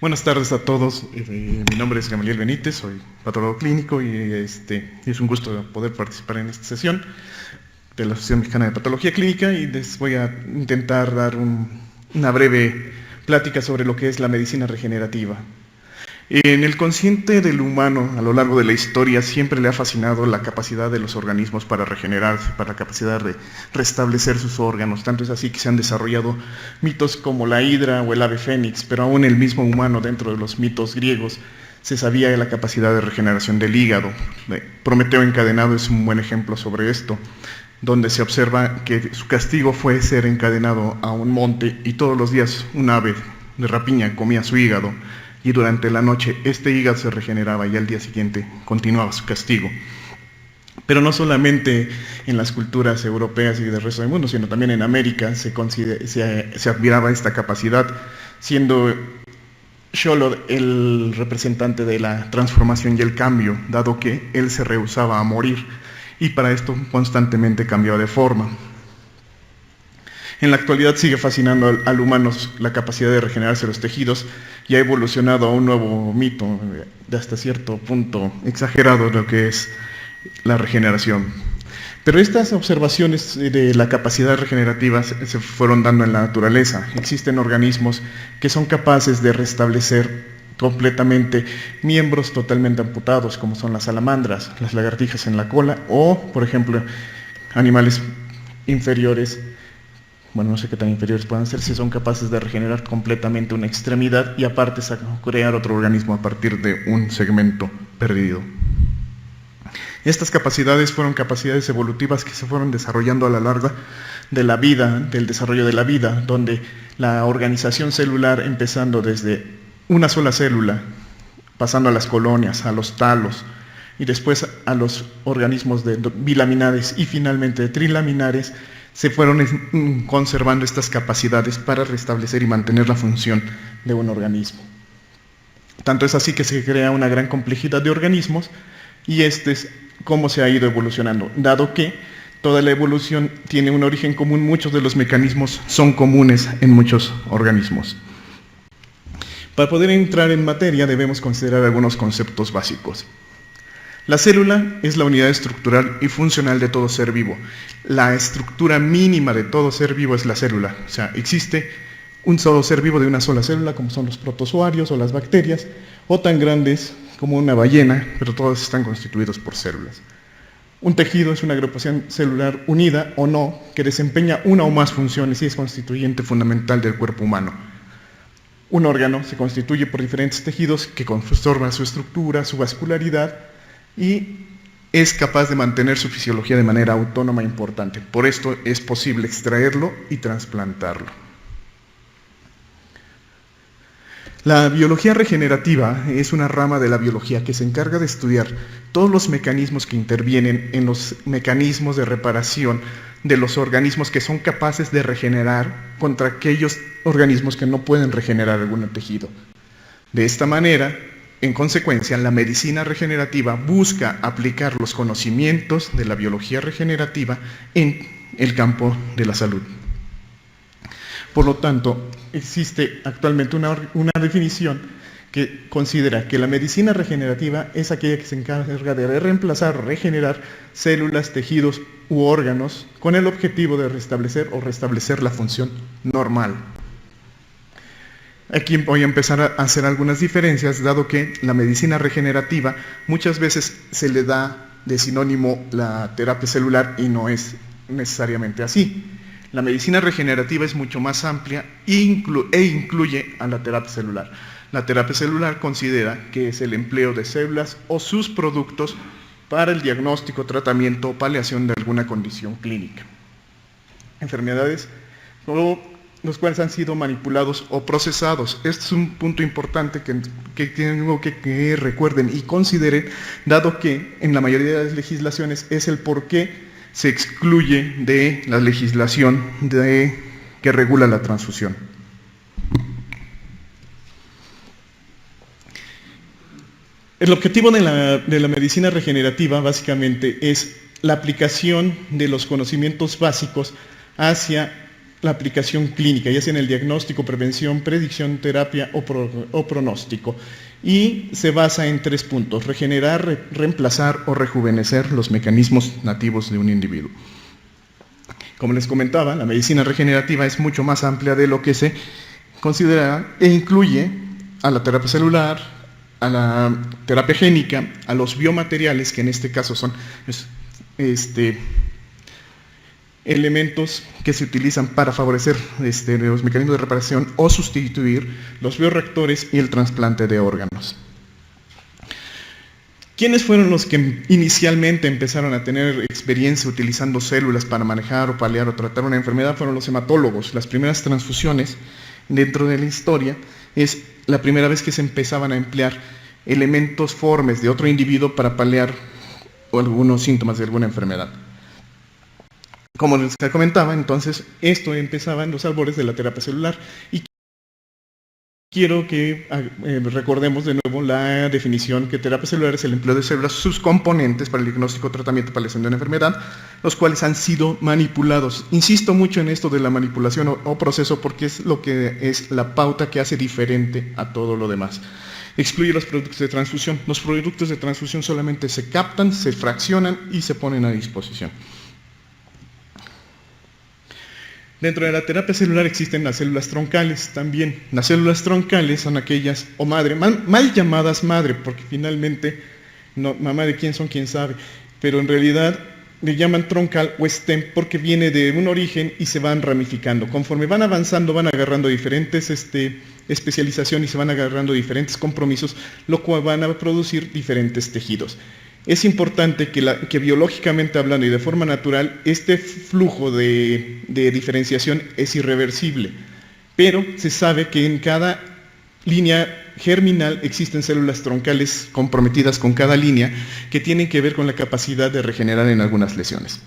Buenas tardes a todos. Mi nombre es Gamaliel Benítez, soy patólogo clínico y es un gusto poder participar en esta sesión de la Asociación Mexicana de Patología Clínica y les voy a intentar dar una breve plática sobre lo que es la medicina regenerativa. En el consciente del humano, a lo largo de la historia, siempre le ha fascinado la capacidad de los organismos para regenerarse, para la capacidad de restablecer sus órganos. Tanto es así que se han desarrollado mitos como la hidra o el ave fénix, pero aún el mismo humano, dentro de los mitos griegos, se sabía de la capacidad de regeneración del hígado. Prometeo encadenado es un buen ejemplo sobre esto, donde se observa que su castigo fue ser encadenado a un monte y todos los días un ave de rapiña comía su hígado. Y durante la noche este hígado se regeneraba y al día siguiente continuaba su castigo. Pero no solamente en las culturas europeas y del resto del mundo, sino también en América se admiraba esta capacidad, siendo Xolotl el representante de la transformación y el cambio, dado que él se rehusaba a morir y para esto constantemente cambiaba de forma. En la actualidad sigue fascinando al humano la capacidad de regenerarse los tejidos y ha evolucionado a un nuevo mito de hasta cierto punto exagerado lo que es la regeneración. Pero estas observaciones de la capacidad regenerativa se fueron dando en la naturaleza. Existen organismos que son capaces de restablecer completamente miembros totalmente amputados, como son las salamandras, las lagartijas en la cola o, por ejemplo, animales inferiores. Bueno, no sé qué tan inferiores puedan ser, si son capaces de regenerar completamente una extremidad y aparte crear otro organismo a partir de un segmento perdido. Estas capacidades fueron capacidades evolutivas que se fueron desarrollando a lo largo de la vida, del desarrollo de la vida, donde la organización celular, empezando desde una sola célula, pasando a las colonias, a los talos, y después a los organismos bilaminares y finalmente de trilaminares, se fueron conservando estas capacidades para restablecer y mantener la función de un organismo. Tanto es así que se crea una gran complejidad de organismos y este es cómo se ha ido evolucionando, dado que toda la evolución tiene un origen común, muchos de los mecanismos son comunes en muchos organismos. Para poder entrar en materia debemos considerar algunos conceptos básicos. La célula es la unidad estructural y funcional de todo ser vivo. La estructura mínima de todo ser vivo es la célula. O sea, existe un solo ser vivo de una sola célula, como son los protozoarios o las bacterias, o tan grandes como una ballena, pero todos están constituidos por células. Un tejido es una agrupación celular unida o no, que desempeña una o más funciones y es constituyente fundamental del cuerpo humano. Un órgano se constituye por diferentes tejidos que conforman su estructura, su vascularidad, y es capaz de mantener su fisiología de manera autónoma e importante. Por esto es posible extraerlo y trasplantarlo. La biología regenerativa es una rama de la biología que se encarga de estudiar todos los mecanismos que intervienen en los mecanismos de reparación de los organismos que son capaces de regenerar contra aquellos organismos que no pueden regenerar algún tejido. De esta manera, en consecuencia, la medicina regenerativa busca aplicar los conocimientos de la biología regenerativa en el campo de la salud. Por lo tanto, existe actualmente una definición que considera que la medicina regenerativa es aquella que se encarga de reemplazar o regenerar células, tejidos u órganos con el objetivo de restablecer la función normal. Aquí voy a empezar a hacer algunas diferencias, dado que la medicina regenerativa muchas veces se le da de sinónimo la terapia celular y no es necesariamente así. La medicina regenerativa es mucho más amplia e incluye a la terapia celular. La terapia celular considera que es el empleo de células o sus productos para el diagnóstico, tratamiento o paliación de alguna condición clínica. Enfermedades los cuales han sido manipulados o procesados. Este es un punto importante que tengo que recuerden y consideren, dado que en la mayoría de las legislaciones es el por qué se excluye de la legislación que regula la transfusión. El objetivo de la medicina regenerativa básicamente es la aplicación de los conocimientos básicos hacia la aplicación clínica, ya sea en el diagnóstico, prevención, predicción, terapia o pronóstico. Y se basa en 3 puntos: regenerar, reemplazar o rejuvenecer los mecanismos nativos de un individuo. Como les comentaba, la medicina regenerativa es mucho más amplia de lo que se considera e incluye a la terapia celular, a la terapia génica, a los biomateriales, que en este caso son elementos que se utilizan para favorecer los mecanismos de reparación o sustituir los bioreactores y el trasplante de órganos. ¿Quiénes fueron los que inicialmente empezaron a tener experiencia utilizando células para manejar o paliar o tratar una enfermedad? Fueron los hematólogos. Las primeras transfusiones dentro de la historia es la primera vez que se empezaban a emplear elementos formes de otro individuo para paliar algunos síntomas de alguna enfermedad. Como les comentaba, entonces, esto empezaba en los albores de la terapia celular. Y quiero que recordemos de nuevo la definición que terapia celular es el empleo de células, sus componentes para el diagnóstico, tratamiento y paliación de una enfermedad, los cuales han sido manipulados. Insisto mucho en esto de la manipulación o proceso porque es lo que es la pauta que hace diferente a todo lo demás. Excluye los productos de transfusión. Los productos de transfusión solamente se captan, se fraccionan y se ponen a disposición. Dentro de la terapia celular existen las células troncales también. Las células troncales son aquellas, o madre, mal llamadas madre, porque finalmente, no, mamá de quién son, quién sabe, pero en realidad le llaman troncal o stem porque viene de un origen y se van ramificando. Conforme van avanzando, van agarrando diferentes especialización y se van agarrando diferentes compromisos, lo cual van a producir diferentes tejidos. Es importante que biológicamente hablando y de forma natural, este flujo de diferenciación es irreversible, pero se sabe que en cada línea germinal existen células troncales comprometidas con cada línea que tienen que ver con la capacidad de regenerar en algunas lesiones.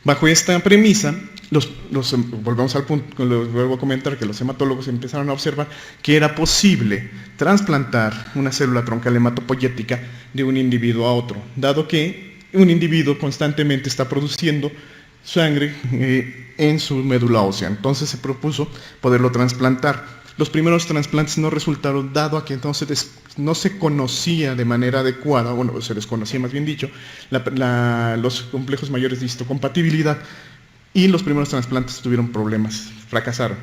Bajo esta premisa, volvemos al punto, vuelvo a comentar que los hematólogos empezaron a observar que era posible trasplantar una célula troncal hematopoyética de un individuo a otro, dado que un individuo constantemente está produciendo sangre en su médula ósea. Entonces se propuso poderlo trasplantar. Los primeros trasplantes no resultaron, dado a que entonces no se conocía de manera adecuada, bueno, se desconocía más bien dicho, los complejos mayores de histocompatibilidad, y los primeros trasplantes tuvieron problemas, fracasaron.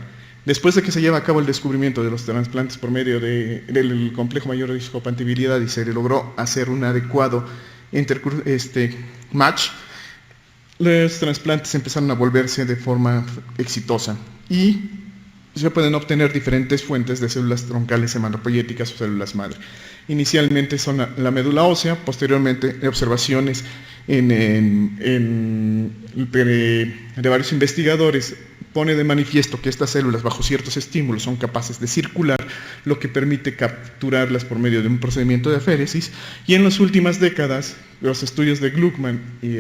Después de que se lleva a cabo el descubrimiento de los trasplantes por medio del complejo mayor de histocompatibilidad y se logró hacer un adecuado match, los trasplantes empezaron a volverse de forma exitosa y se pueden obtener diferentes fuentes de células troncales hematopoyéticas o células madre. Inicialmente son la médula ósea, posteriormente observaciones de varios investigadores pone de manifiesto que estas células bajo ciertos estímulos son capaces de circular, lo que permite capturarlas por medio de un procedimiento de aféresis, y en las últimas décadas los estudios de Gluckman y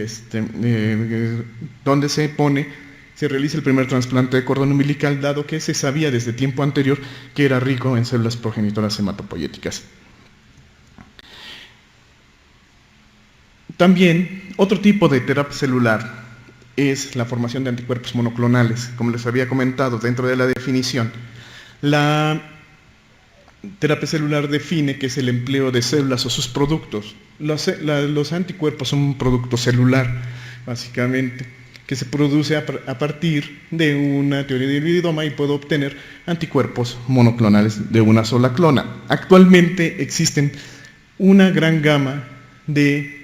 donde se realiza el primer trasplante de cordón umbilical, dado que se sabía desde tiempo anterior que era rico en células progenitoras hematopoyéticas. También, otro tipo de terapia celular es la formación de anticuerpos monoclonales. Como les había comentado, dentro de la definición, la terapia celular define que es el empleo de células o sus productos. Los anticuerpos son un producto celular, básicamente, que se produce a partir de una teoría del hibridoma y puede obtener anticuerpos monoclonales de una sola clona. Actualmente existen una gran gama de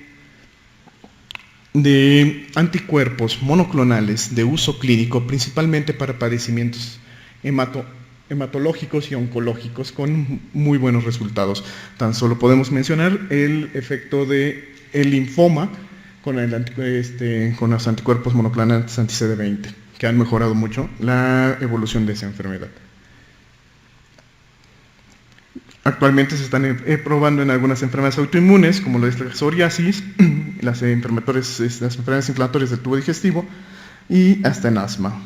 anticuerpos monoclonales de uso clínico, principalmente para padecimientos hematológicos y oncológicos, con muy buenos resultados. Tan solo podemos mencionar el efecto del linfoma con los anticuerpos monoclonales anti-CD20, que han mejorado mucho la evolución de esa enfermedad. Actualmente se están probando en algunas enfermedades autoinmunes, como la psoriasis, las enfermedades inflamatorias del tubo digestivo y hasta en asma.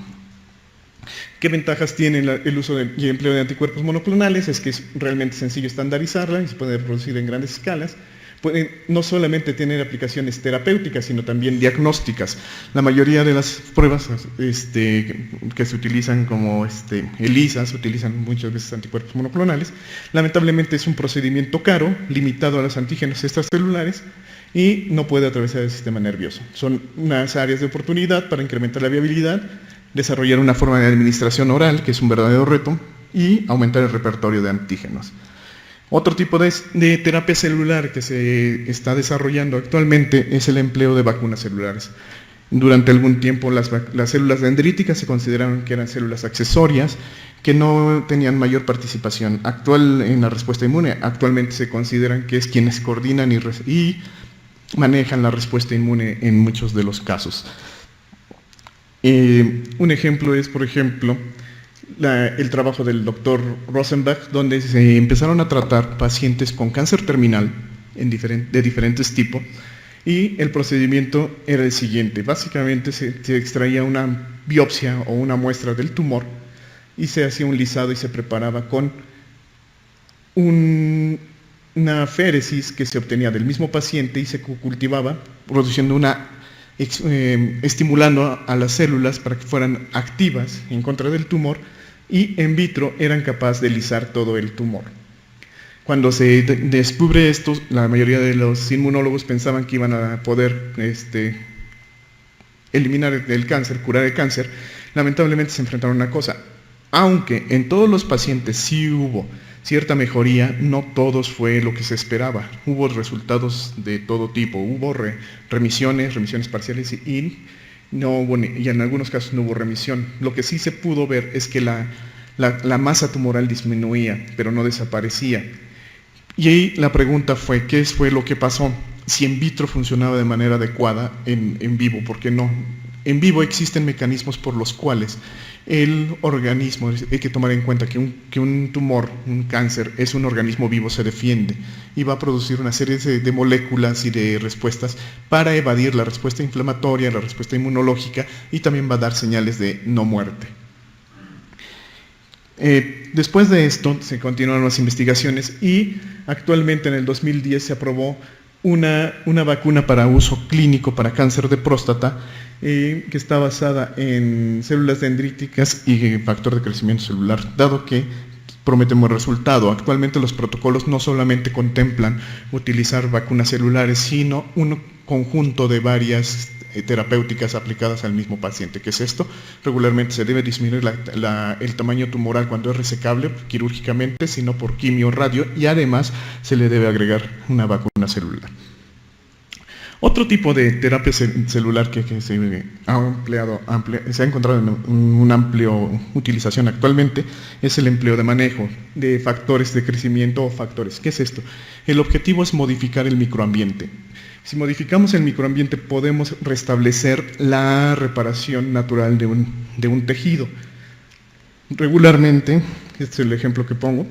¿Qué ventajas tiene el uso y empleo de anticuerpos monoclonales? Es que es realmente sencillo estandarizarla y se puede producir en grandes escalas. pueden no solamente tener aplicaciones terapéuticas, sino también diagnósticas. La mayoría de las pruebas que se utilizan como ELISA, se utilizan muchas veces anticuerpos monoclonales. Lamentablemente es un procedimiento caro, limitado a los antígenos extracelulares, y no puede atravesar el sistema nervioso. Son unas áreas de oportunidad para incrementar la viabilidad, desarrollar una forma de administración oral, que es un verdadero reto, y aumentar el repertorio de antígenos. Otro tipo de terapia celular que se está desarrollando actualmente es el empleo de vacunas celulares. Durante algún tiempo las células dendríticas se consideraron que eran células accesorias, que no tenían mayor participación en la respuesta inmune. Actualmente se consideran que es quienes coordinan y manejan la respuesta inmune en muchos de los casos. Un ejemplo es, por ejemplo, el trabajo del doctor Rosenbach, donde se empezaron a tratar pacientes con cáncer terminal de diferentes tipos, y el procedimiento era el siguiente. Básicamente se extraía una biopsia o una muestra del tumor y se hacía un lisado y se preparaba con una féresis que se obtenía del mismo paciente y se cultivaba produciendo estimulando a las células para que fueran activas en contra del tumor, y en vitro eran capaces de lisar todo el tumor. Cuando se descubre esto, la mayoría de los inmunólogos pensaban que iban a poder eliminar el cáncer, curar el cáncer. Lamentablemente se enfrentaron a una cosa: aunque en todos los pacientes sí hubo cierta mejoría, no todos fue lo que se esperaba. Hubo resultados de todo tipo, hubo remisiones parciales y en algunos casos no hubo remisión. Lo que sí se pudo ver es que la masa tumoral disminuía, pero no desaparecía. Y ahí la pregunta fue, ¿qué fue lo que pasó? Si en vitro funcionaba de manera adecuada, en vivo, ¿por qué no? En vivo existen mecanismos por los cuales el organismo, hay que tomar en cuenta que un tumor, un cáncer, es un organismo vivo, se defiende y va a producir una serie de moléculas y de respuestas para evadir la respuesta inflamatoria, la respuesta inmunológica, y también va a dar señales de no muerte. Después de esto se continuaron las investigaciones y actualmente en el 2010 se aprobó una vacuna para uso clínico para cáncer de próstata, que está basada en células dendríticas y factor de crecimiento celular, dado que promete buen resultado. Actualmente los protocolos no solamente contemplan utilizar vacunas celulares, sino un conjunto de varias terapéuticas aplicadas al mismo paciente. ¿Qué es esto? Regularmente se debe disminuir el tamaño tumoral cuando es resecable quirúrgicamente, sino por quimio o radio, y además se le debe agregar una vacuna celular. Otro tipo de terapia celular que se ha encontrado en una amplia utilización actualmente es el empleo de manejo de factores de crecimiento o factores. ¿Qué es esto? El objetivo es modificar el microambiente. Si modificamos el microambiente, podemos restablecer la reparación natural de un tejido. Regularmente, este es el ejemplo que pongo,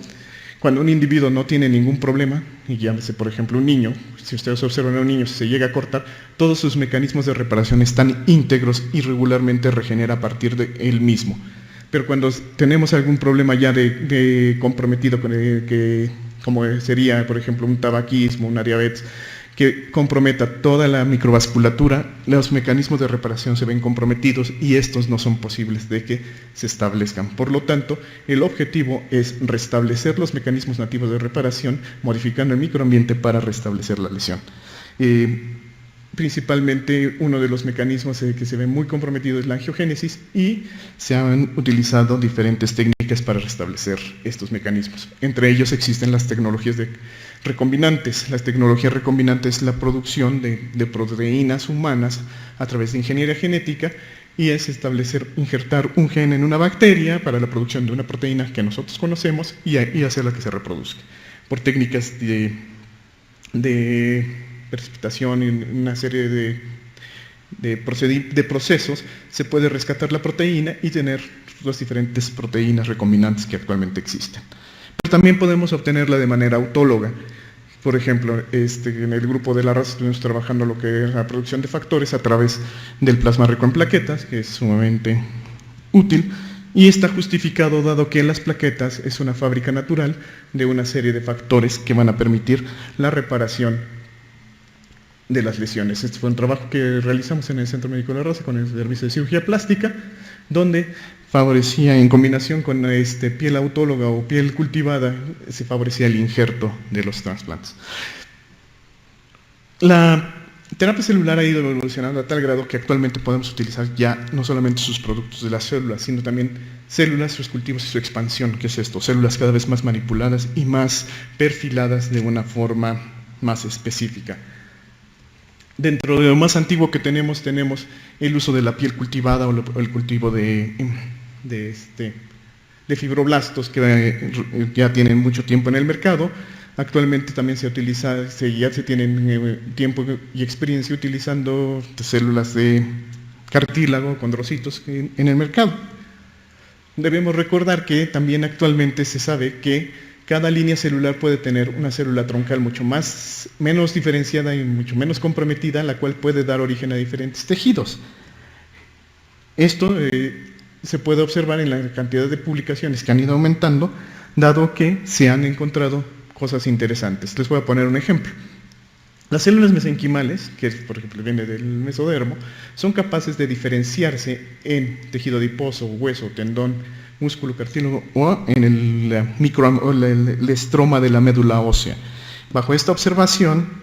cuando un individuo no tiene ningún problema, y llámese por ejemplo un niño, si ustedes observan a un niño, si se llega a cortar, todos sus mecanismos de reparación están íntegros y regularmente regenera a partir de él mismo. Pero cuando tenemos algún problema ya de comprometido, como sería por ejemplo un tabaquismo, una diabetes, que comprometa toda la microvasculatura, los mecanismos de reparación se ven comprometidos y estos no son posibles de que se establezcan. Por lo tanto, el objetivo es restablecer los mecanismos nativos de reparación, modificando el microambiente para restablecer la lesión. Principalmente uno de los mecanismos que se ve muy comprometido es la angiogénesis, y se han utilizado diferentes técnicas para restablecer estos mecanismos. Entre ellos existen las tecnologías recombinantes. Las tecnologías recombinantes es la producción de proteínas humanas a través de ingeniería genética, y es injertar un gen en una bacteria para la producción de una proteína que nosotros conocemos y hacerla que se reproduzca. Por técnicas de precipitación y una serie de procesos se puede rescatar la proteína y tener las diferentes proteínas recombinantes que actualmente existen. Pero también podemos obtenerla de manera autóloga. Por ejemplo, en el grupo de la raza estuvimos trabajando lo que es la producción de factores a través del plasma rico en plaquetas, que es sumamente útil, y está justificado dado que las plaquetas es una fábrica natural de una serie de factores que van a permitir la reparación de las lesiones. Este fue un trabajo que realizamos en el Centro Médico La Rosa con el servicio de cirugía plástica, donde favorecía, en combinación con piel autóloga o piel cultivada, se favorecía el injerto de los trasplantes. La terapia celular ha ido evolucionando a tal grado que actualmente podemos utilizar ya no solamente sus productos de las células, sino también células, sus cultivos y su expansión. ¿Qué es esto? Células cada vez más manipuladas y más perfiladas de una forma más específica. Dentro de lo más antiguo que tenemos el uso de la piel cultivada o el cultivo de fibroblastos que ya tienen mucho tiempo en el mercado. Actualmente también ya se tienen tiempo y experiencia utilizando células de cartílago, condrocitos en el mercado. Debemos recordar que también actualmente se sabe que cada línea celular puede tener una célula troncal menos diferenciada y mucho menos comprometida, la cual puede dar origen a diferentes tejidos. Esto se puede observar en la cantidad de publicaciones que han ido aumentando, dado que se han encontrado cosas interesantes. Les voy a poner un ejemplo. Las células mesenquimales, que por ejemplo viene del mesodermo, son capaces de diferenciarse en tejido adiposo, hueso, tendón, músculo, cartílago o en el estroma de la médula ósea. Bajo esta observación,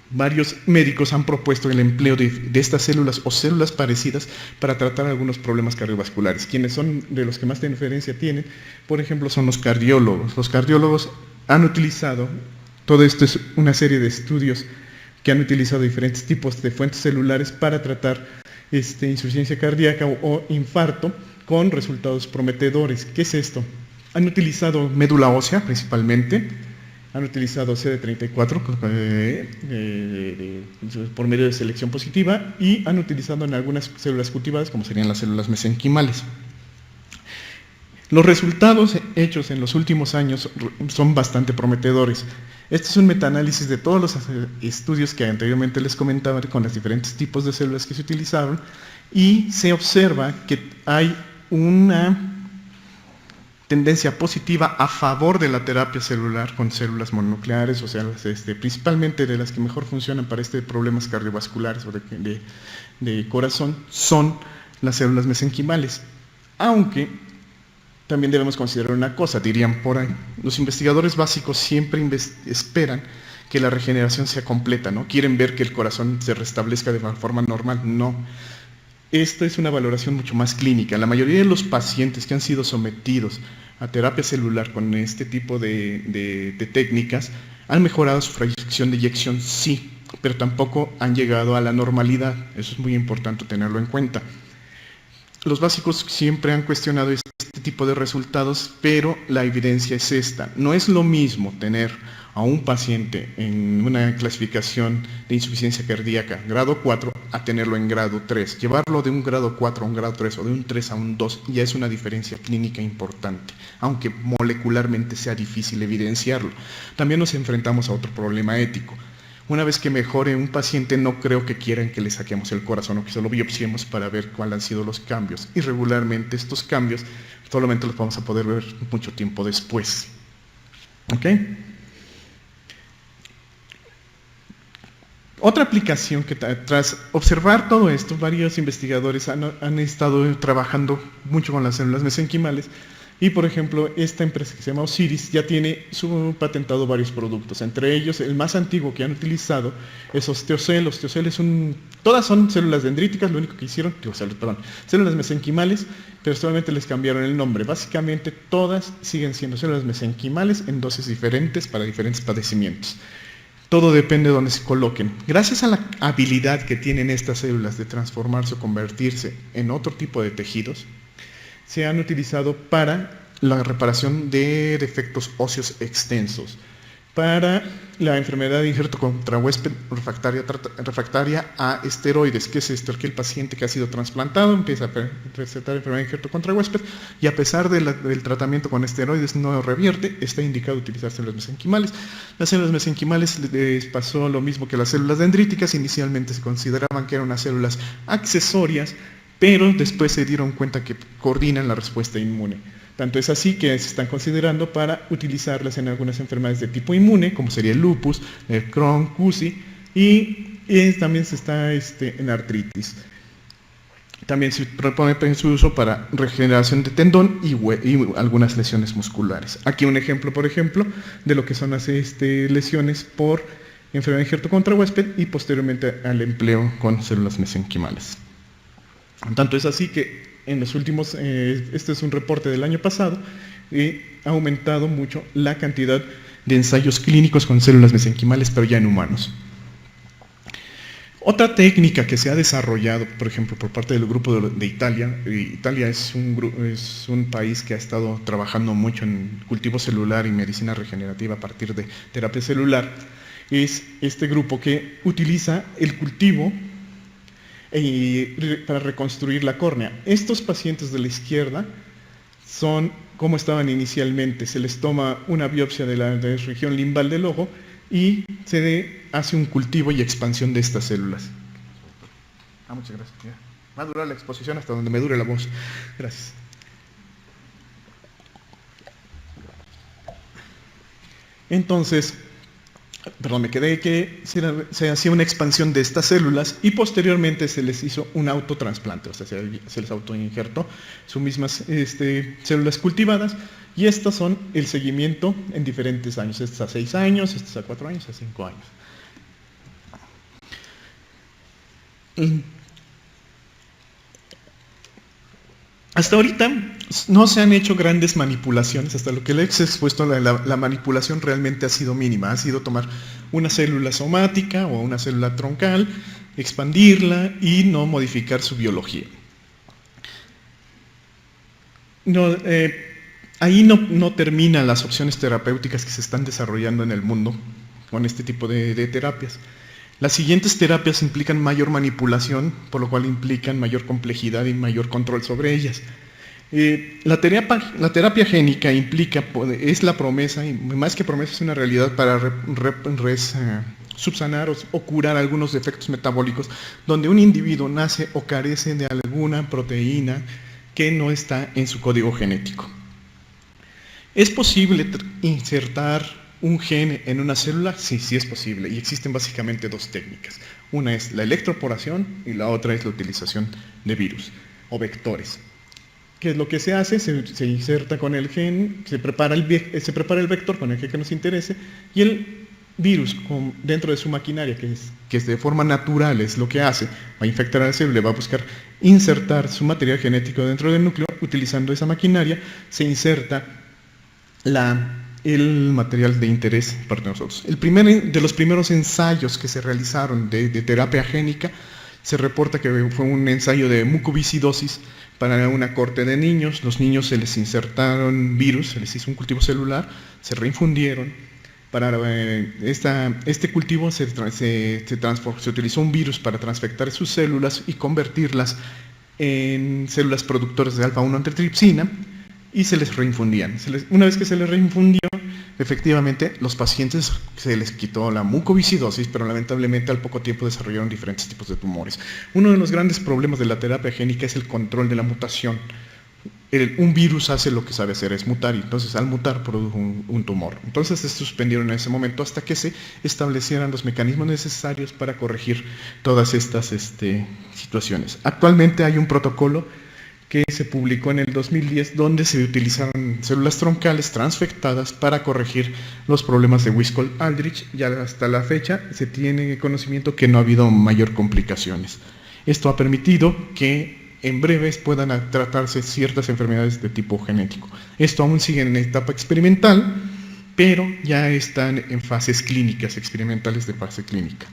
varios médicos han propuesto el empleo de estas células o células parecidas para tratar algunos problemas cardiovasculares. Quienes son de los que más diferencia tienen, por ejemplo, son los cardiólogos. Los cardiólogos han utilizado, todo esto es una serie de estudios que han utilizado diferentes tipos de fuentes celulares para tratar insuficiencia cardíaca o infarto con resultados prometedores. ¿Qué es esto? Han utilizado médula ósea principalmente, han utilizado CD34 por medio de selección positiva y han utilizado en algunas células cultivadas como serían las células mesenquimales. Los resultados hechos en los últimos años son bastante prometedores. Este es un metaanálisis de todos los estudios que anteriormente les comentaba con los diferentes tipos de células que se utilizaron y se observa que hay una tendencia positiva a favor de la terapia celular con células mononucleares, o sea, principalmente de las que mejor funcionan para problemas cardiovasculares o de corazón, son las células mesenquimales. Aunque también debemos considerar una cosa, dirían por ahí, los investigadores básicos siempre esperan que la regeneración sea completa, ¿no? Quieren ver que el corazón se restablezca de forma normal, no. Esta es una valoración mucho más clínica. La mayoría de los pacientes que han sido sometidos a terapia celular con este tipo de técnicas han mejorado su fracción de eyección, sí, pero tampoco han llegado a la normalidad. Eso es muy importante tenerlo en cuenta. Los básicos siempre han cuestionado este tipo de resultados, pero la evidencia es esta. No es lo mismo tener a un paciente en una clasificación de insuficiencia cardíaca grado 4 a tenerlo en grado 3. Llevarlo de un grado 4 a un grado 3 o de un 3 a un 2 ya es una diferencia clínica importante, aunque molecularmente sea difícil evidenciarlo. También nos enfrentamos a otro problema ético. Una vez que mejore un paciente, no creo que quieran que le saquemos el corazón o que se lo biopsiemos para ver cuáles han sido los cambios. Y regularmente estos cambios solamente los vamos a poder ver mucho tiempo después. ¿Ok? Otra aplicación que tras observar todo esto, varios investigadores han estado trabajando mucho con las células mesenquimales y, por ejemplo, esta empresa que se llama Osiris ya tiene patentado varios productos. Entre ellos, el más antiguo que han utilizado es Osteocel. Osteocel todas son células dendríticas, lo único que hicieron, células mesenquimales, pero solamente les cambiaron el nombre. Básicamente todas siguen siendo células mesenquimales en dosis diferentes para diferentes padecimientos. Todo depende de dónde se coloquen. Gracias a la habilidad que tienen estas células de transformarse o convertirse en otro tipo de tejidos, se han utilizado para la reparación de defectos óseos extensos, para la enfermedad de injerto contrahuésped refractaria a esteroides. ¿Qué es esto? Que el paciente que ha sido trasplantado empieza a presentar enfermedad de injerto contrahuésped y a pesar del tratamiento con esteroides no revierte, está indicado utilizar células mesenquimales. Las células mesenquimales les pasó lo mismo que las células dendríticas. Inicialmente se consideraban que eran unas células accesorias, pero después se dieron cuenta que coordinan la respuesta inmune. Tanto es así que se están considerando para utilizarlas en algunas enfermedades de tipo inmune, como sería el lupus, el Crohn, CUSI, y también se está en artritis. También se propone su uso para regeneración de tendón y algunas lesiones musculares. Aquí un ejemplo, por ejemplo, de lo que son las lesiones por enfermedad de injerto contra huésped y posteriormente al empleo con células mesenquimales. Tanto es así que en los últimos, este es un reporte del año pasado, ha aumentado mucho la cantidad de ensayos clínicos con células mesenquimales, pero ya en humanos. Otra técnica que se ha desarrollado, por ejemplo, por parte del grupo de Italia, Italia es un país que ha estado trabajando mucho en cultivo celular y medicina regenerativa a partir de terapia celular, es este grupo que utiliza el cultivo para reconstruir la córnea. Estos pacientes de la izquierda son como estaban inicialmente, se les toma una biopsia de la región limbal del ojo y se hace un cultivo y expansión de estas células. Muchas gracias. Va a durar la exposición hasta donde me dure la voz. Gracias. Entonces, me quedé que se hacía una expansión de estas células y posteriormente se les hizo un autotrasplante, o sea, se les autoinjertó sus mismas células cultivadas, y estas son el seguimiento en diferentes años, estas a 6 años, estas a 4 años, a 5 años. Hasta ahorita no se han hecho grandes manipulaciones, hasta lo que les he expuesto, la manipulación realmente ha sido mínima, ha sido tomar una célula somática o una célula troncal, expandirla y no modificar su biología. Ahí no terminan las opciones terapéuticas que se están desarrollando en el mundo con este tipo de terapias. Las siguientes terapias implican mayor manipulación, por lo cual implican mayor complejidad y mayor control sobre ellas. La terapia génica es la promesa, y más que promesa es una realidad para subsanar o curar algunos defectos metabólicos donde un individuo nace o carece de alguna proteína que no está en su código genético. ¿Es posible insertar un gen en una célula? Sí, sí es posible, y existen básicamente 2 técnicas. Una es la electroporación y la otra es la utilización de virus o vectores. ¿Qué es lo que se hace? Se inserta con el gen, se prepara el vector con el gen que nos interese, y el virus dentro de su maquinaria, que es de forma natural, es lo que hace, va a infectar a la célula, va a buscar insertar su material genético dentro del núcleo. Utilizando esa maquinaria se inserta el material de interés para nosotros. De los primeros ensayos que se realizaron de terapia génica, se reporta que fue un ensayo de mucoviscidosis para una corte de niños. Los niños se les insertaron virus, se les hizo un cultivo celular, se reinfundieron. Para este cultivo se utilizó un virus para transfectar sus células y convertirlas en células productoras de alfa-1 antitripsina, y se les reinfundían. Una vez que se les reinfundió, efectivamente, los pacientes se les quitó la mucoviscidosis, pero lamentablemente al poco tiempo desarrollaron diferentes tipos de tumores. Uno de los grandes problemas de la terapia génica es el control de la mutación. Un virus hace lo que sabe hacer, es mutar, y entonces al mutar produjo un tumor. Entonces se suspendieron en ese momento hasta que se establecieran los mecanismos necesarios para corregir todas estas situaciones. Actualmente hay un protocolo que se publicó en el 2010, donde se utilizaron células troncales transfectadas para corregir los problemas de Wiscol-Aldrich, y hasta la fecha se tiene conocimiento que no ha habido mayor complicaciones. Esto ha permitido que en breves puedan tratarse ciertas enfermedades de tipo genético. Esto aún sigue en etapa experimental, pero ya están en fases clínicas, experimentales de fase clínica.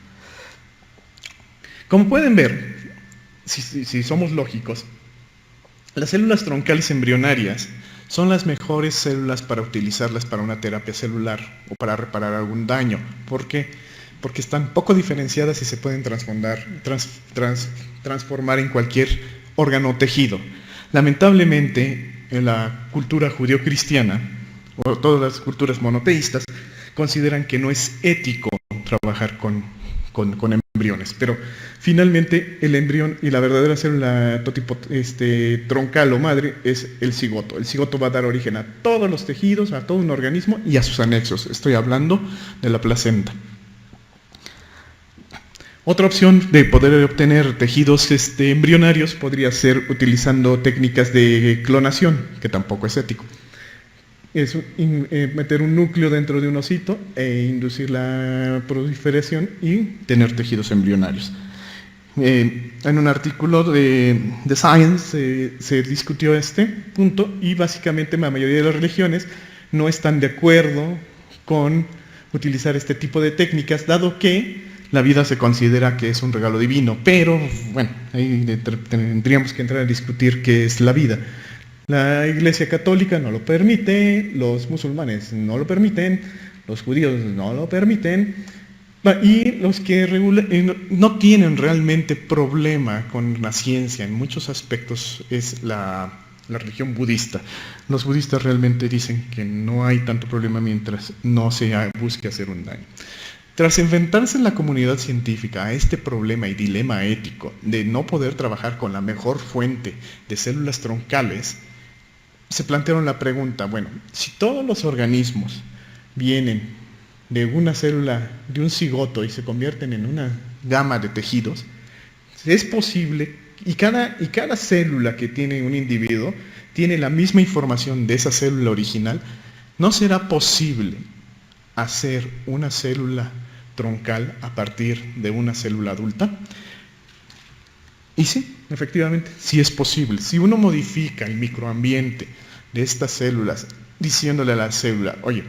Como pueden ver, si somos lógicos, las células troncales embrionarias son las mejores células para utilizarlas para una terapia celular o para reparar algún daño. ¿Por qué? Porque están poco diferenciadas y se pueden transformar en cualquier órgano o tejido. Lamentablemente, en la cultura judío-cristiana, o todas las culturas monoteístas, consideran que no es ético trabajar con embriones, pero finalmente el embrión y la verdadera célula troncal o madre es el cigoto. El cigoto va a dar origen a todos los tejidos, a todo un organismo y a sus anexos. Estoy hablando de la placenta. Otra opción de poder obtener tejidos embrionarios podría ser utilizando técnicas de clonación, que tampoco es ético. Es meter un núcleo dentro de un osito e inducir la proliferación y tener tejidos embrionarios. En un artículo de Science se discutió este punto y básicamente la mayoría de las religiones no están de acuerdo con utilizar este tipo de técnicas, dado que la vida se considera que es un regalo divino, pero bueno, ahí tendríamos que entrar a discutir qué es la vida. La Iglesia Católica no lo permite, los musulmanes no lo permiten, los judíos no lo permiten, y los que no tienen realmente problema con la ciencia en muchos aspectos es la religión budista. Los budistas realmente dicen que no hay tanto problema mientras no se busque hacer un daño. Tras enfrentarse en la comunidad científica a este problema y dilema ético de no poder trabajar con la mejor fuente de células troncales, se plantearon la pregunta, bueno, si todos los organismos vienen de una célula, de un cigoto y se convierten en una gama de tejidos, es posible, y cada célula que tiene un individuo tiene la misma información de esa célula original, ¿no será posible hacer una célula troncal a partir de una célula adulta? Y sí, efectivamente, sí es posible. Si uno modifica el microambiente de estas células, diciéndole a la célula, oye,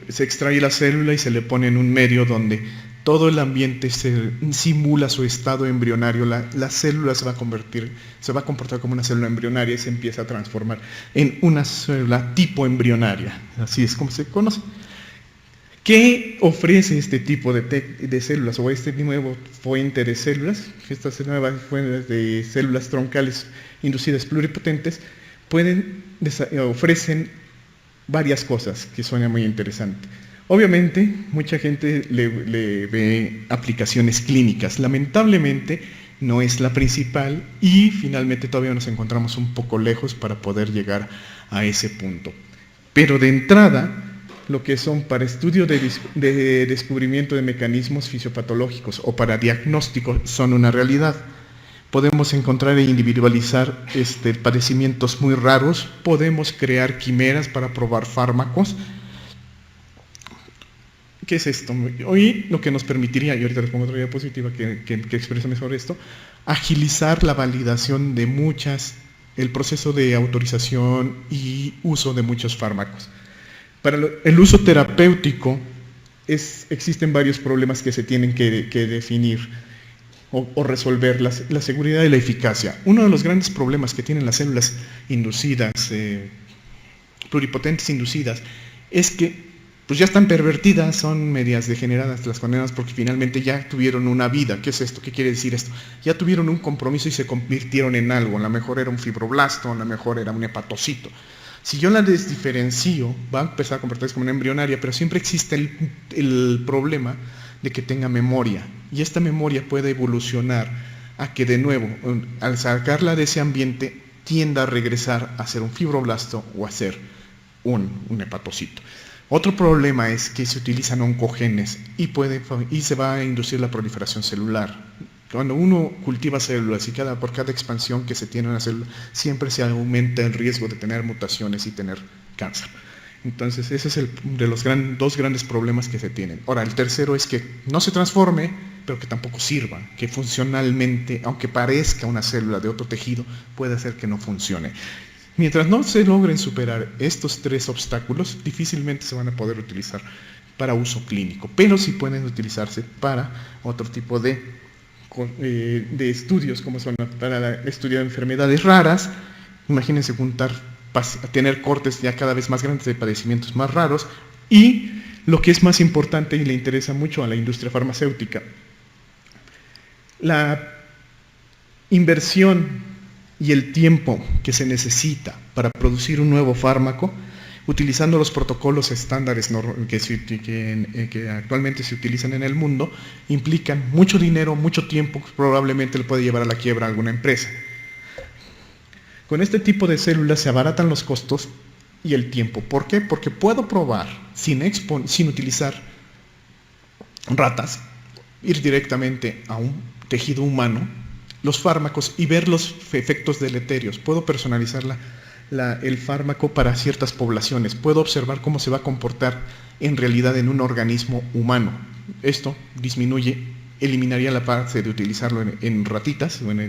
se extrae la célula y se le pone en un medio donde todo el ambiente simula su estado embrionario, la célula se va a comportar como una célula embrionaria y se empieza a transformar en una célula tipo embrionaria. Así es como se conoce. ¿Qué ofrece este tipo de células o este nuevo fuente de células? Estas nuevas fuentes de células troncales inducidas pluripotentes ofrecen varias cosas que suenan muy interesantes. Obviamente, mucha gente le ve aplicaciones clínicas. Lamentablemente, no es la principal y finalmente todavía nos encontramos un poco lejos para poder llegar a ese punto. Pero de entrada, lo que son para estudio de descubrimiento de mecanismos fisiopatológicos o para diagnóstico son una realidad. Podemos encontrar e individualizar padecimientos muy raros, podemos crear quimeras para probar fármacos. ¿Qué es esto? Hoy lo que nos permitiría, y ahorita les pongo otra diapositiva que expresa mejor esto, agilizar la validación de el proceso de autorización y uso de muchos fármacos. Para el uso terapéutico existen varios problemas que se tienen que definir o resolver, la seguridad y la eficacia. Uno de los grandes problemas que tienen las células inducidas, pluripotentes inducidas, es que pues ya están pervertidas, son medias degeneradas las condenas porque finalmente ya tuvieron una vida. ¿Qué es esto? ¿Qué quiere decir esto? Ya tuvieron un compromiso y se convirtieron en algo. A lo mejor era un fibroblasto, a lo mejor era un hepatocito. Si yo la desdiferencio, va a empezar a comportarse como una embrionaria, pero siempre existe el problema de que tenga memoria. Y esta memoria puede evolucionar a que de nuevo, al sacarla de ese ambiente, tienda a regresar a ser un fibroblasto o a ser un hepatocito. Otro problema es que se utilizan oncogenes y se va a inducir la proliferación celular. Cuando uno cultiva células y por cada expansión que se tiene en una célula, siempre se aumenta el riesgo de tener mutaciones y tener cáncer. Entonces, ese es de los dos grandes problemas que se tienen. Ahora, el tercero es que no se transforme, pero que tampoco sirva, que funcionalmente, aunque parezca una célula de otro tejido, puede hacer que no funcione. Mientras no se logren superar estos tres obstáculos, difícilmente se van a poder utilizar para uso clínico, pero sí pueden utilizarse para otro tipo de estudios, como son para el estudio de enfermedades raras. Imagínense tener cortes ya cada vez más grandes de padecimientos más raros, y lo que es más importante y le interesa mucho a la industria farmacéutica, la inversión y el tiempo que se necesita para producir un nuevo fármaco, utilizando los protocolos estándares que actualmente se utilizan en el mundo, implican mucho dinero, mucho tiempo, probablemente le puede llevar a la quiebra a alguna empresa. Con este tipo de células se abaratan los costos y el tiempo. ¿Por qué? Porque puedo probar sin utilizar ratas ir directamente a un tejido humano los fármacos y ver los efectos deleterios. Puedo personalizar el fármaco para ciertas poblaciones. Puedo observar cómo se va a comportar en realidad en un organismo humano. Esto eliminaría la parte de utilizarlo en ratitas o en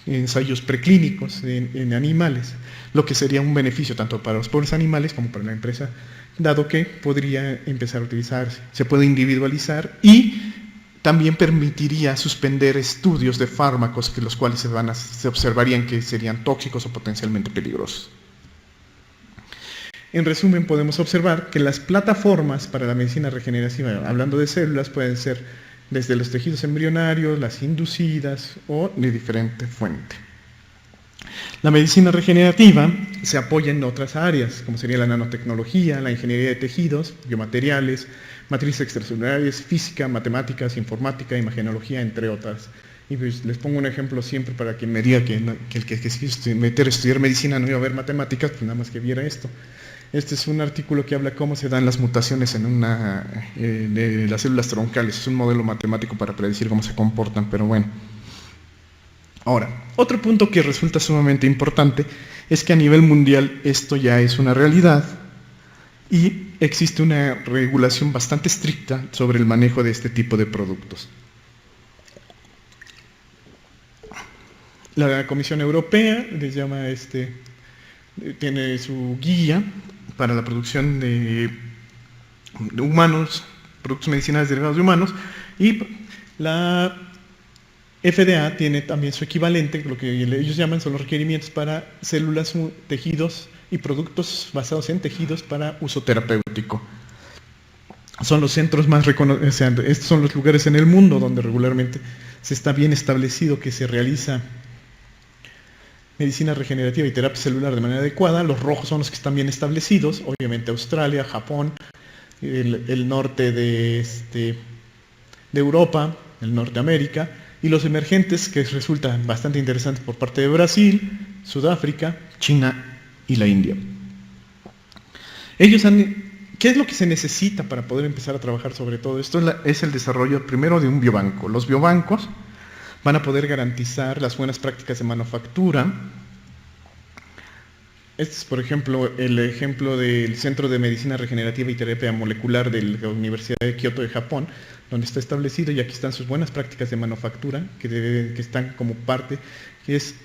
ensayos preclínicos en animales, lo que sería un beneficio tanto para los pobres animales como para la empresa, dado que podría empezar a utilizarse. Se puede individualizar y también permitiría suspender estudios de fármacos los cuales se observarían que serían tóxicos o potencialmente peligrosos. En resumen, podemos observar que las plataformas para la medicina regenerativa, hablando de células, pueden ser desde los tejidos embrionarios, las inducidas o de diferente fuente. La medicina regenerativa se apoya en otras áreas, como sería la nanotecnología, la ingeniería de tejidos, biomateriales, matrices extracelulares, física, matemáticas, informática, imagenología, entre otras. Y pues les pongo un ejemplo siempre para quien me diga que el que se meter a estudiar medicina no iba a ver matemáticas, pues nada más que viera esto. Este es un artículo que habla cómo se dan las mutaciones de las células troncales. Es un modelo matemático para predecir cómo se comportan, pero bueno. Ahora, otro punto que resulta sumamente importante es que a nivel mundial esto ya es una realidad y existe una regulación bastante estricta sobre el manejo de este tipo de productos. La Comisión Europea les llama tiene su guía para la producción de humanos, productos medicinales derivados de humanos, y la FDA tiene también su equivalente, lo que ellos llaman son los requerimientos para células, tejidos y productos basados en tejidos para uso terapéutico. Son los centros más reconocidos, o sea, estos son los lugares en el mundo donde regularmente se está bien establecido que se realiza medicina regenerativa y terapia celular de manera adecuada. Los rojos son los que están bien establecidos, obviamente Australia, Japón, el norte de Europa, el Norteamérica, y los emergentes que resultan bastante interesantes por parte de Brasil, Sudáfrica, China y la India. ¿Qué es lo que se necesita para poder empezar a trabajar sobre todo esto? Es el desarrollo primero de un biobanco. Los biobancos van a poder garantizar las buenas prácticas de manufactura. Este es, por ejemplo, el ejemplo del Centro de Medicina Regenerativa y Terapia Molecular de la Universidad de Kioto de Japón, donde está establecido, y aquí están sus buenas prácticas de manufactura, que están como parte, que es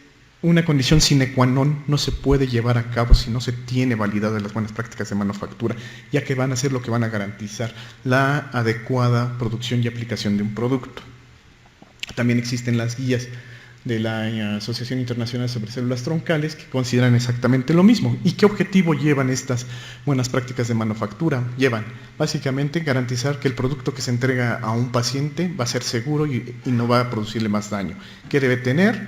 una condición sine qua non, no se puede llevar a cabo si no se tiene validadas las buenas prácticas de manufactura, ya que van a ser lo que van a garantizar la adecuada producción y aplicación de un producto. También existen las guías de la Asociación Internacional sobre Células Troncales que consideran exactamente lo mismo. ¿Y qué objetivo llevan estas buenas prácticas de manufactura? Llevan básicamente garantizar que el producto que se entrega a un paciente va a ser seguro y no va a producirle más daño. ¿Qué debe tener?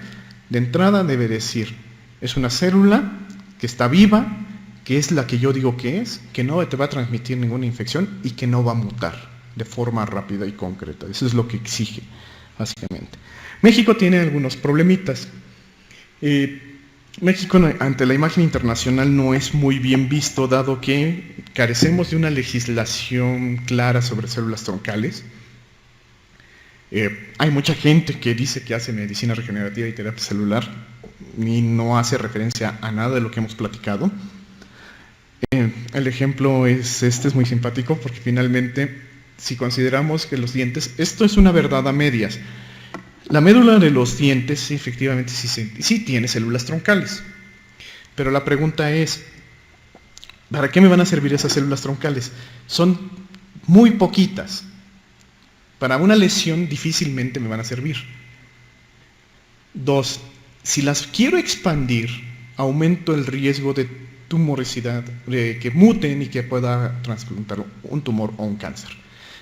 De entrada debe decir, es una célula que está viva, que es la que yo digo que es, que no te va a transmitir ninguna infección y que no va a mutar de forma rápida y concreta. Eso es lo que exige, básicamente. México tiene algunos problemitas. México ante la imagen internacional no es muy bien visto, dado que carecemos de una legislación clara sobre células troncales. Hay mucha gente que dice que hace medicina regenerativa y terapia celular y no hace referencia a nada de lo que hemos platicado. El ejemplo es muy simpático porque finalmente, si consideramos que los dientes, esto es una verdad a medias. La médula de los dientes efectivamente sí tiene células troncales, pero la pregunta es, ¿para qué me van a servir esas células troncales? Son muy poquitas. Para una lesión difícilmente me van a servir. 2, si las quiero expandir, aumento el riesgo de tumoricidad, de que muten y que pueda trasplantar un tumor o un cáncer.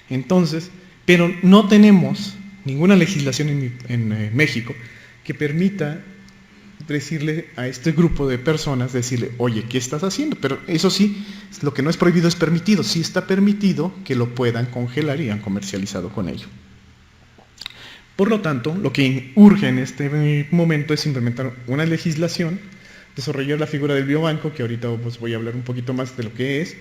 Entonces, pero no tenemos ninguna legislación en México que permita decirle a este grupo de personas, decirle, oye, ¿qué estás haciendo? Pero eso sí, lo que no es prohibido es permitido. Sí está permitido que lo puedan congelar y han comercializado con ello. Por lo tanto, lo que urge en este momento es implementar una legislación, desarrollar la figura del biobanco, que ahorita pues voy a hablar un poquito más de lo que es,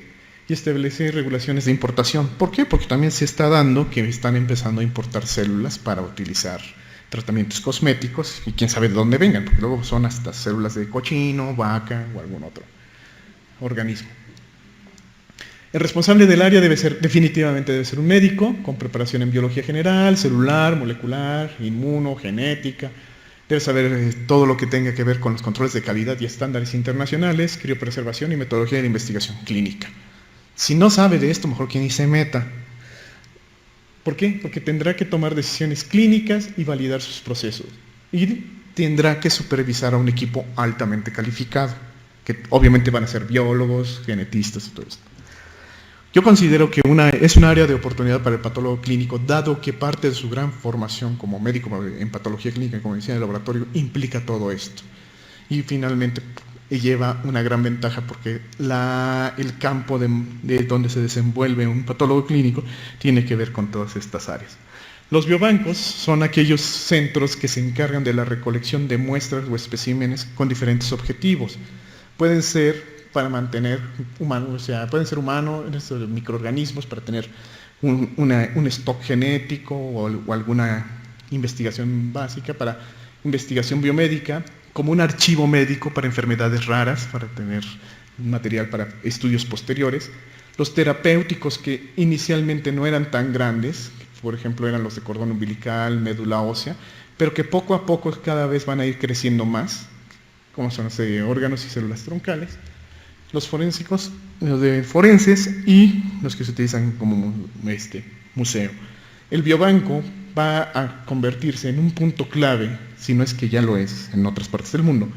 y establecer regulaciones de importación. ¿Por qué? Porque también se está dando que están empezando a importar células para utilizar tratamientos cosméticos y quién sabe de dónde vengan, porque luego son hasta células de cochino, vaca o algún otro organismo. El responsable del área definitivamente debe ser un médico con preparación en biología general, celular, molecular, inmuno, genética. Debe saber todo lo que tenga que ver con los controles de calidad y estándares internacionales, criopreservación y metodología de la investigación clínica. Si no sabe de esto, mejor que ni se meta. ¿Por qué? Porque tendrá que tomar decisiones clínicas y validar sus procesos. Y tendrá que supervisar a un equipo altamente calificado, que obviamente van a ser biólogos, genetistas y todo esto. Yo considero que es un área de oportunidad para el patólogo clínico, dado que parte de su gran formación como médico en patología clínica, como decía en el laboratorio, implica todo esto. Y finalmente lleva una gran ventaja porque el campo de donde se desenvuelve un patólogo clínico tiene que ver con todas estas áreas. Los biobancos son aquellos centros que se encargan de la recolección de muestras o especímenes con diferentes objetivos. Pueden ser para mantener humanos, o sea, pueden ser humanos, microorganismos, para tener un stock genético o alguna investigación básica, para investigación biomédica, como un archivo médico para enfermedades raras, para tener material para estudios posteriores. Los terapéuticos, que inicialmente no eran tan grandes, por ejemplo eran los de cordón umbilical, médula ósea, pero que poco a poco cada vez van a ir creciendo más, como son los de órganos y células troncales. Los forensicos, los de forenses y los que se utilizan como museo. El biobanco va a convertirse en un punto clave, si no es que ya lo es en otras partes del mundo,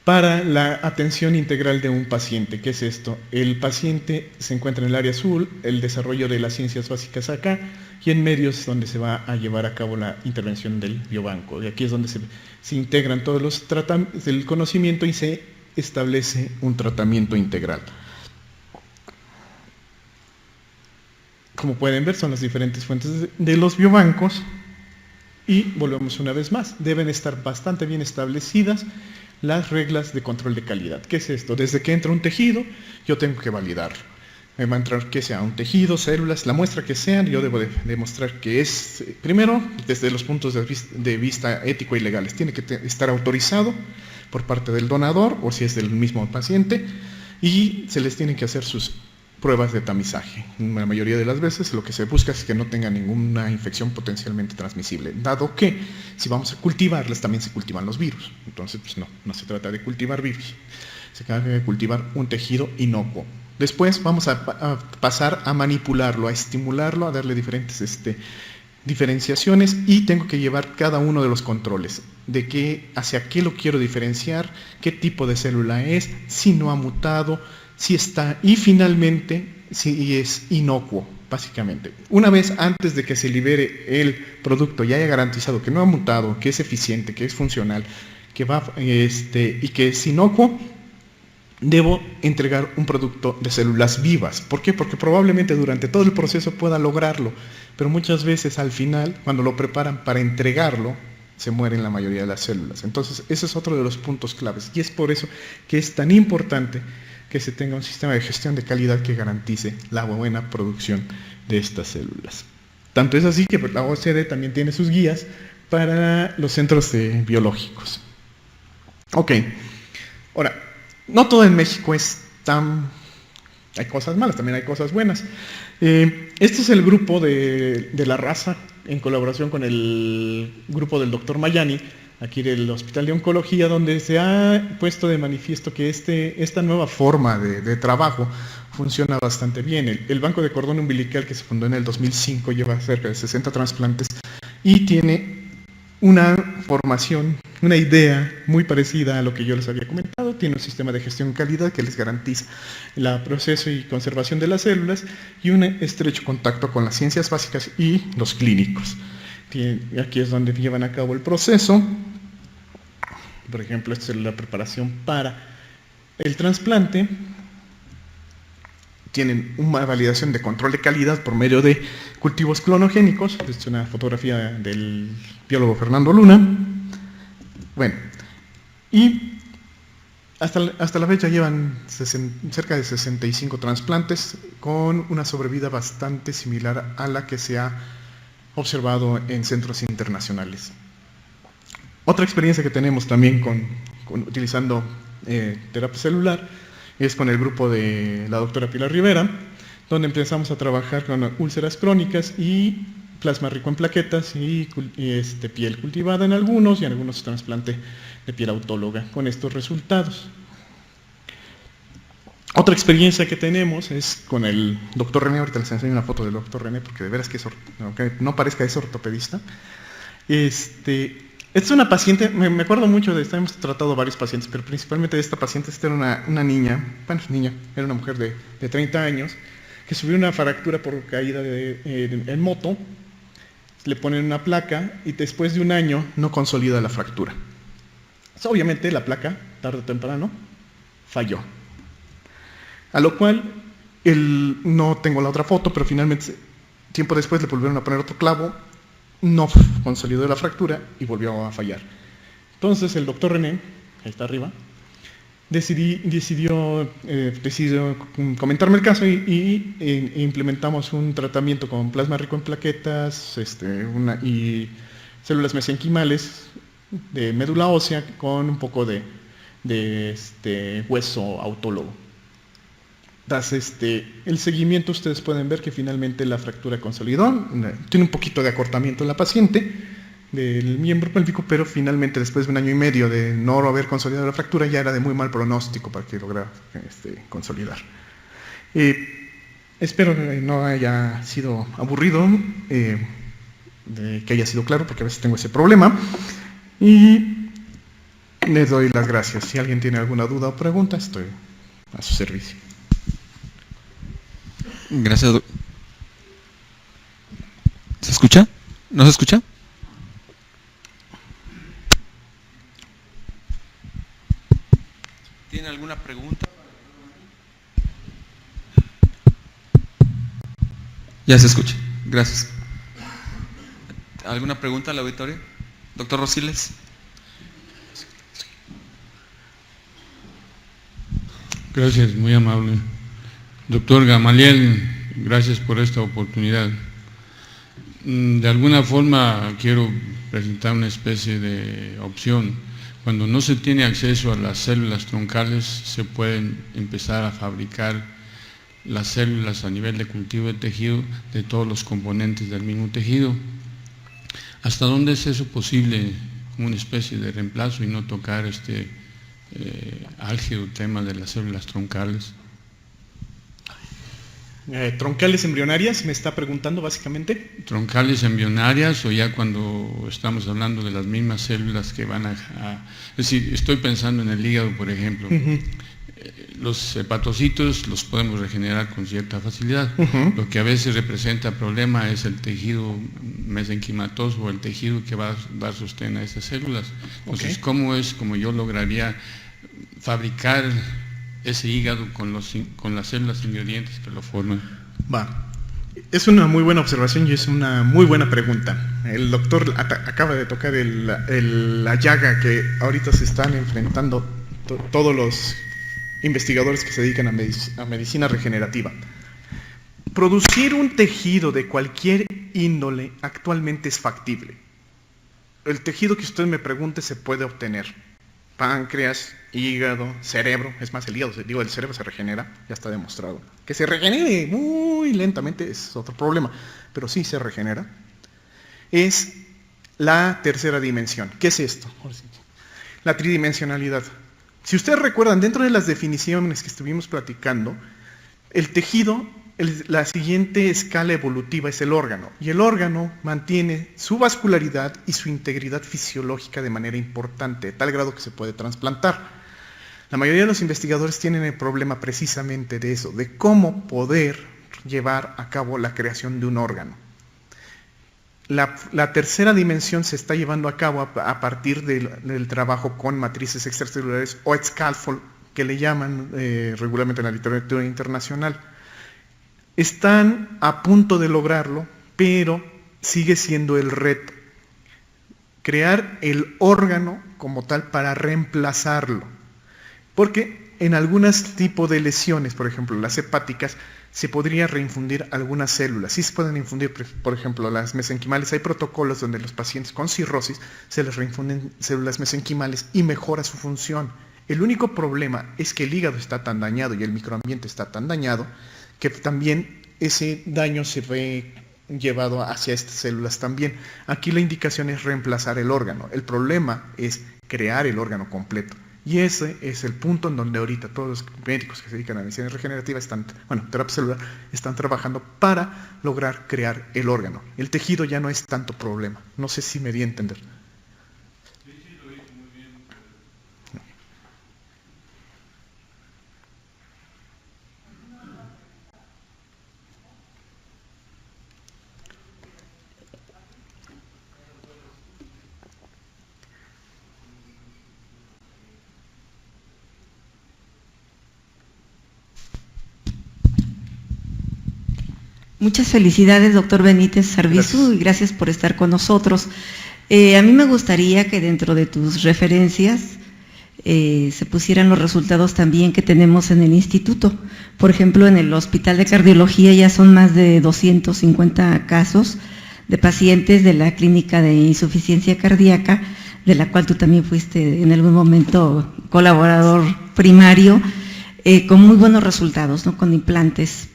para la atención integral de un paciente. ¿Qué es esto? El paciente se encuentra en el área azul, el desarrollo de las ciencias básicas acá, y en medio es donde se va a llevar a cabo la intervención del biobanco. Y aquí es donde se integran todos los tratamientos del conocimiento y se establece un tratamiento integral. Como pueden ver, son las diferentes fuentes de los biobancos, y volvemos una vez más, deben estar bastante bien establecidas las reglas de control de calidad. ¿Qué es esto? Desde que entra un tejido, yo tengo que validarlo. Me va a entrar que sea un tejido, células, la muestra que sean, yo debo demostrar que es, primero, desde los puntos de vista ético y legales, tiene que estar autorizado por parte del donador, o si es del mismo paciente, y se les tienen que hacer sus pruebas de tamizaje. La mayoría de las veces lo que se busca es que no tenga ninguna infección potencialmente transmisible, dado que si vamos a cultivarlas también se cultivan los virus. Entonces pues no se trata de cultivar virus, se trata de cultivar un tejido inocuo. Después vamos a pasar a manipularlo, a estimularlo, a darle diferentes diferenciaciones, y tengo que llevar cada uno de los controles, de hacia qué lo quiero diferenciar, qué tipo de célula es, si no ha mutado, si está, y finalmente si es inocuo, básicamente. Una vez antes de que se libere el producto y haya garantizado que no ha mutado, que es eficiente, que es funcional, que y que es inocuo, debo entregar un producto de células vivas. ¿Por qué? Porque probablemente durante todo el proceso pueda lograrlo, pero muchas veces al final, cuando lo preparan para entregarlo, se mueren la mayoría de las células. Entonces, ese es otro de los puntos claves, y es por eso que es tan importante que se tenga un sistema de gestión de calidad que garantice la buena producción de estas células. Tanto es así que la OCDE también tiene sus guías para los centros biológicos. Ok, ahora, no todo en México es tan... Hay cosas malas, también hay cosas buenas. Este es el grupo de La Raza, en colaboración con el grupo del doctor Mayani, aquí del Hospital de Oncología, donde se ha puesto de manifiesto que esta nueva forma de trabajo funciona bastante bien. El Banco de Cordón Umbilical, que se fundó en el 2005, lleva cerca de 60 trasplantes y tiene una formación, una idea muy parecida a lo que yo les había comentado. Tiene un sistema de gestión de calidad que les garantiza el proceso y conservación de las células y un estrecho contacto con las ciencias básicas y los clínicos. Aquí es donde llevan a cabo el proceso. Por ejemplo, esta es la preparación para el trasplante. Tienen una validación de control de calidad por medio de cultivos clonogénicos. Esta es una fotografía del biólogo Fernando Luna. Bueno, y Hasta la fecha llevan cerca de 65 trasplantes con una sobrevida bastante similar a la que se ha observado en centros internacionales. Otra experiencia que tenemos también utilizando terapia celular es con el grupo de la doctora Pilar Rivera, donde empezamos a trabajar con úlceras crónicas y plasma rico en plaquetas y piel cultivada en algunos y en algunos trasplante de piel autóloga con estos resultados. Otra experiencia que tenemos es con el doctor René. Ahorita les enseño una foto del doctor René porque de veras que aunque no parezca, es ortopedista. Es una paciente, me acuerdo mucho hemos tratado varios pacientes, pero principalmente de esta paciente. Esta era una niña, era una mujer de 30 años, que sufrió una fractura por caída en moto, le ponen una placa y después de un año no consolida la fractura. Obviamente la placa, tarde o temprano, falló. A lo cual, no tengo la otra foto, pero finalmente, tiempo después le volvieron a poner otro clavo, no consolidó la fractura y volvió a fallar. Entonces el doctor René, ahí está arriba, decidió comentarme el caso y implementamos un tratamiento con plasma rico en plaquetas y células mesenquimales de médula ósea con un poco de hueso autólogo. Tras el seguimiento, ustedes pueden ver que finalmente la fractura consolidó, tiene un poquito de acortamiento en la paciente del miembro pélvico, pero finalmente después de un año y medio de no haber consolidado la fractura ya era de muy mal pronóstico para que lograra consolidar. Espero que no haya sido aburrido, que haya sido claro, porque a veces tengo ese problema, y les doy las gracias. Si alguien tiene alguna duda o pregunta, estoy a su servicio. Gracias. ¿Se escucha? ¿No se escucha? ¿Tiene alguna pregunta? Ya se escucha. Gracias. ¿Alguna pregunta al auditorio? Doctor Rosiles. Gracias, muy amable. Doctor Gamaliel, gracias por esta oportunidad. De alguna forma quiero presentar una especie de opción. Cuando no se tiene acceso a las células troncales, se pueden empezar a fabricar las células a nivel de cultivo de tejido de todos los componentes del mismo tejido. ¿Hasta dónde es eso posible como una especie de reemplazo y no tocar este álgido tema de las células troncales? ¿Troncales embrionarias me está preguntando básicamente? Troncales embrionarias, o ya cuando estamos hablando de las mismas células que van es decir, estoy pensando en el hígado, por ejemplo. Los hepatocitos los podemos regenerar con cierta facilidad. Lo que a veces representa problema es el tejido mesenquimatoso o el tejido que va a dar sostén a esas células. Entonces, ¿cómo yo lograría fabricar ese hígado con las células ingredientes que lo forman? Es una muy buena observación y es una muy buena pregunta. El doctor acaba de tocar la llaga que ahorita se están enfrentando todos los investigadores que se dedican a medicina regenerativa. Producir un tejido de cualquier índole actualmente es factible. El tejido que usted me pregunte se puede obtener. Páncreas, hígado, cerebro. Es más, el cerebro se regenera, ya está demostrado. Que se regenere muy lentamente es otro problema, pero sí se regenera. Es la tercera dimensión. ¿Qué es esto? La tridimensionalidad. Si ustedes recuerdan, dentro de las definiciones que estuvimos platicando, el tejido, la siguiente escala evolutiva es el órgano, y el órgano mantiene su vascularidad y su integridad fisiológica de manera importante, a tal grado que se puede trasplantar. La mayoría de los investigadores tienen el problema precisamente de eso, de cómo poder llevar a cabo la creación de un órgano. La tercera dimensión se está llevando a cabo a partir del trabajo con matrices extracelulares o scaffold, que le llaman regularmente en la literatura internacional. Están a punto de lograrlo, pero sigue siendo el reto. Crear el órgano como tal para reemplazarlo. Porque en algunos tipos de lesiones, por ejemplo las hepáticas, se podría reinfundir algunas células. Sí se pueden infundir, por ejemplo, las mesenquimales. Hay protocolos donde los pacientes con cirrosis se les reinfunden células mesenquimales y mejora su función. El único problema es que el hígado está tan dañado y el microambiente está tan dañado que también ese daño se ve llevado hacia estas células también. Aquí la indicación es reemplazar el órgano. El problema es crear el órgano completo. Y ese es el punto en donde ahorita todos los médicos que se dedican a la medicina regenerativa terapia celular, están trabajando para lograr crear el órgano. El tejido ya no es tanto problema. No sé si me di a entender. Muchas felicidades, doctor Benítez Arbizu, y gracias por estar con nosotros. A mí me gustaría que dentro de tus referencias se pusieran los resultados también que tenemos en el instituto. Por ejemplo, en el Hospital de Cardiología ya son más de 250 casos de pacientes de la clínica de insuficiencia cardíaca, de la cual tú también fuiste en algún momento colaborador primario, con muy buenos resultados, ¿no? Con implantes.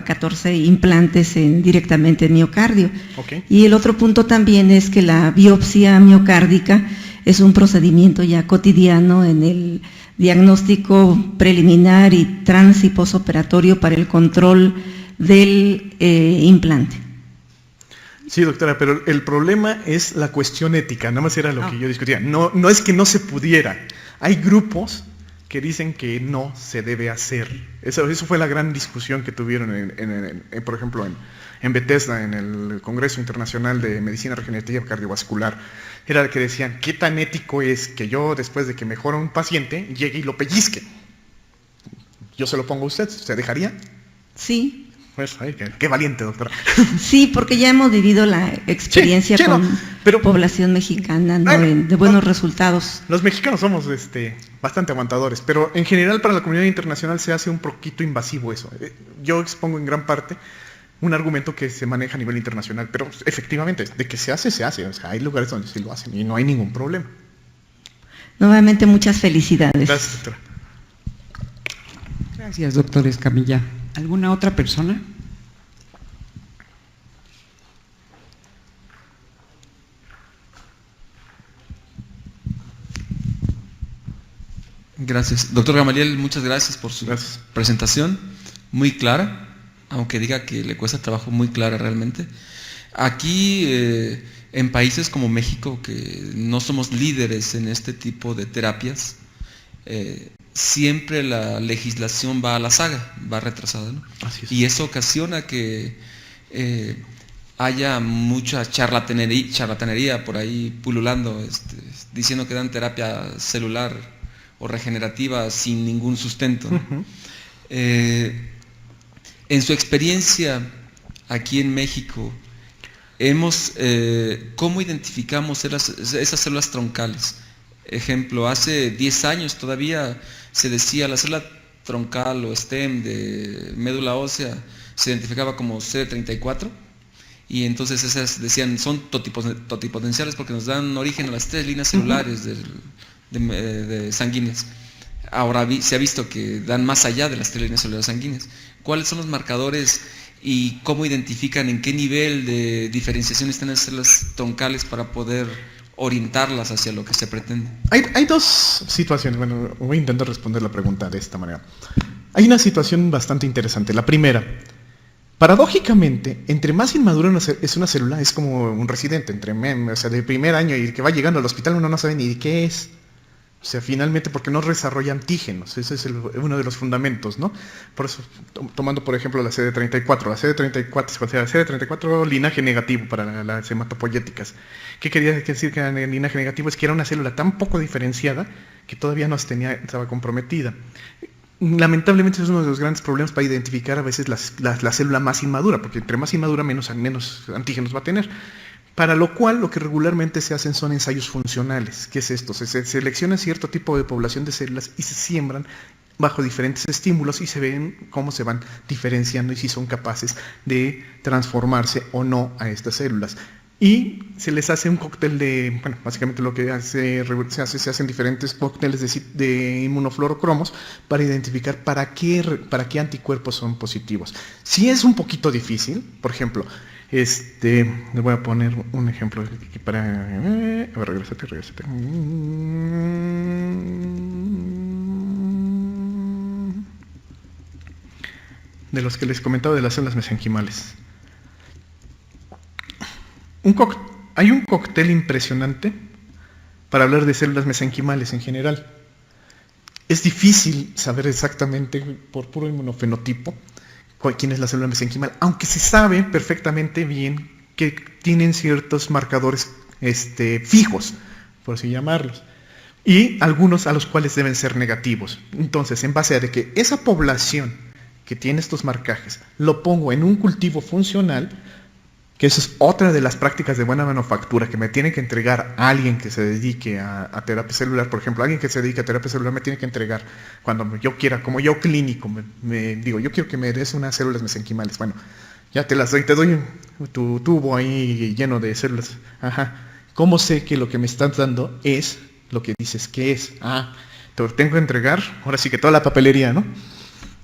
14 implantes directamente en miocardio. Okay. Y el otro punto también es que la biopsia miocárdica es un procedimiento ya cotidiano en el diagnóstico preliminar y trans y posoperatorio para el control del implante. Sí, doctora, pero el problema es la cuestión ética, nada más era lo que yo discutía. No es que no se pudiera. Hay grupos que dicen que no se debe hacer. Eso fue la gran discusión que tuvieron, por ejemplo, en Bethesda, en el Congreso Internacional de Medicina Regenerativa Cardiovascular. Era que decían, ¿qué tan ético es que yo, después de que mejora un paciente, llegue y lo pellizque? Yo se lo pongo a usted, ¿se dejaría? Sí. Pues, ay, qué valiente, doctora. Sí, porque ya hemos vivido la experiencia con población mexicana, ¿no? De buenos resultados. Los mexicanos somos bastante aguantadores, pero en general para la comunidad internacional se hace un poquito invasivo eso. Yo expongo en gran parte un argumento que se maneja a nivel internacional, pero efectivamente, de que se hace, se hace. O sea, hay lugares donde sí lo hacen y no hay ningún problema. Nuevamente, muchas felicidades. Gracias, doctora. Gracias, doctor Escamilla. ¿Alguna otra persona? Gracias. Doctor Gamaliel, muchas gracias por su presentación, muy clara, aunque diga que le cuesta trabajo, muy clara realmente. Aquí, en países como México, que no somos líderes en este tipo de terapias, siempre la legislación va a la saga, va retrasada, ¿no? Así es. Y eso ocasiona que haya mucha charlatanería por ahí pululando, diciendo que dan terapia celular o regenerativa sin ningún sustento, ¿no? Uh-huh. En su experiencia aquí en México, ¿cómo identificamos esas células troncales? Ejemplo, hace 10 años todavía se decía la célula troncal o stem de médula ósea se identificaba como CD34 y entonces esas decían son totipotenciales porque nos dan origen a las 3 líneas celulares de sanguíneas. Ahora se ha visto que dan más allá de las 3 líneas celulares sanguíneas. ¿Cuáles son los marcadores y cómo identifican en qué nivel de diferenciación están las células troncales para poder orientarlas hacia lo que se pretende? Hay dos situaciones. Bueno, voy a intentar responder la pregunta de esta manera. Hay una situación bastante interesante. La primera, paradójicamente, entre más inmadura es una célula, es como un residente, o sea, de primer año y que va llegando al hospital uno no sabe ni de qué es. O sea, finalmente porque no desarrolla antígenos, ese es uno de los fundamentos, ¿no? Por eso, tomando por ejemplo la CD34, la CD34 se considera CD34 linaje negativo para las hematopoyéticas. ¿Qué quería decir que era linaje negativo? Es que era una célula tan poco diferenciada que todavía estaba comprometida. Lamentablemente es uno de los grandes problemas para identificar a veces la célula más inmadura, porque entre más inmadura menos antígenos va a tener. Para lo cual, lo que regularmente se hacen son ensayos funcionales. ¿Qué es esto? Se selecciona cierto tipo de población de células y se siembran bajo diferentes estímulos y se ven cómo se van diferenciando y si son capaces de transformarse o no a estas células. Y se les hace un cóctel de, bueno, básicamente lo que se hacen diferentes cócteles de inmunofluorocromos para identificar para qué anticuerpos son positivos. Si es un poquito difícil, por ejemplo, les voy a poner un ejemplo aquí para... A ver, regrésate. De los que les comentaba de las células mesenquimales. Hay un cóctel impresionante para hablar de células mesenquimales en general. Es difícil saber exactamente por puro inmunofenotipo quién es la célula mesenquimal, aunque se sabe perfectamente bien que tienen ciertos marcadores fijos, por así llamarlos, y algunos a los cuales deben ser negativos. Entonces, en base a de que esa población que tiene estos marcajes lo pongo en un cultivo funcional, que esa es otra de las prácticas de buena manufactura que me tiene que entregar alguien que se dedique a terapia celular. Por ejemplo, alguien que se dedique a terapia celular me tiene que entregar cuando yo quiera, como yo clínico, digo, yo quiero que me des unas células mesenquimales. Bueno, ya te las doy, te doy tu tubo ahí lleno de células. Ajá. ¿Cómo sé que lo que me estás dando es lo que dices que es? Te tengo que entregar, ahora sí que toda la papelería, ¿no?